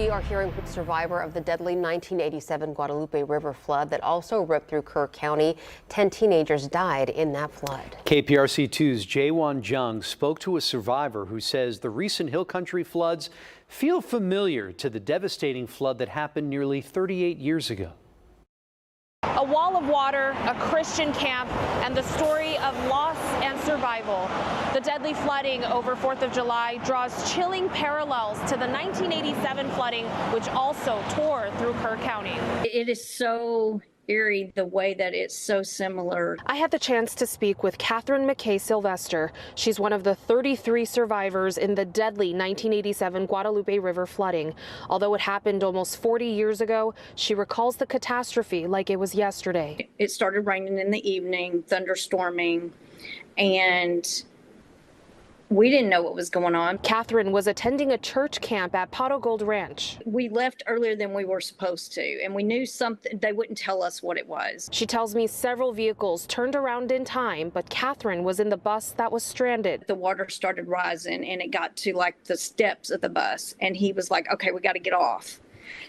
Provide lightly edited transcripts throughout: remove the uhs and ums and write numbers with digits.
We are hearing from a survivor of the deadly 1987 Guadalupe River flood that also ripped through Kerr County. 10 teenagers died in that flood. KPRC2's Jaewon Jung spoke to a survivor who says the recent hill country floods feel familiar to the devastating flood that happened nearly 38 years ago. A wall of water, a Christian camp, and the story of loss and survival. The deadly flooding over 4th of July draws chilling parallels to the 1987 flooding, which also tore through Kerr County. It is so eerie the way that it's so similar. I had the chance to speak with Catherine McKay Sylvester. She's one of the 33 survivors in the deadly 1987 Guadalupe River flooding. Although it happened almost 40 years ago, she recalls the catastrophe like it was yesterday. It started raining in the evening, thunderstorming, and we didn't know what was going on. Catherine was attending a church camp at Pot O' Gold Ranch. We left earlier than we were supposed to, and we knew something. They wouldn't tell us what it was. She tells me several vehicles turned around in time, but Catherine was in the bus that was stranded. The water started rising, and it got to like the steps of the bus, and he was like, okay, we got to get off.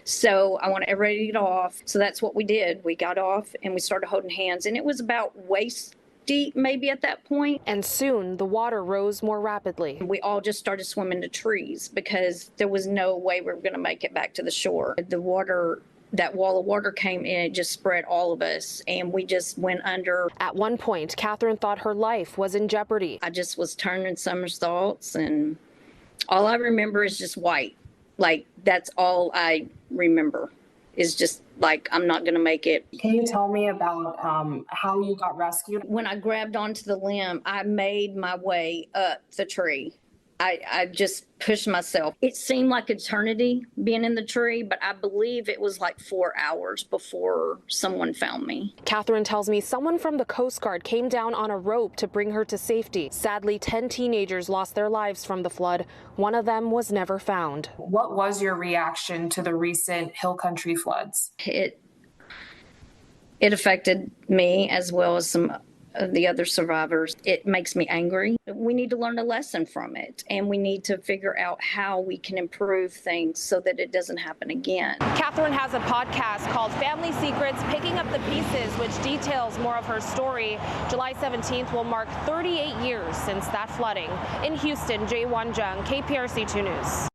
So I want everybody to get off. So that's what we did. We got off, and we started holding hands, and it was about waist deep maybe at that point. And soon the water rose more rapidly. We all just started swimming to trees because there was no way we were going to make it back to the shore. The water, that wall of water came in, it just spread all of us, and we just went under. At one point, Catherine thought her life was in jeopardy. I just was turning somersaults, and all I remember is just white. Like, that's all I remember, is just like, I'm not going to make it. Can you tell me about how you got rescued? When I grabbed onto the limb, I made my way up the tree. I just pushed myself. It seemed like eternity being in the tree, but I believe it was like 4 hours before someone found me. Catherine tells me someone from the Coast Guard came down on a rope to bring her to safety. Sadly, 10 teenagers lost their lives from the flood. One of them was never found. What was your reaction to the recent hill country floods? It affected me as well as some of the other survivors. It makes me angry. We need to learn a lesson from it, and we need to figure out how we can improve things so that it doesn't happen again. Catherine has a podcast called Family Secrets, Picking Up the Pieces, which details more of her story. July 17th will mark 38 years since that flooding. In Houston, Jaewon Jung, KPRC 2 News.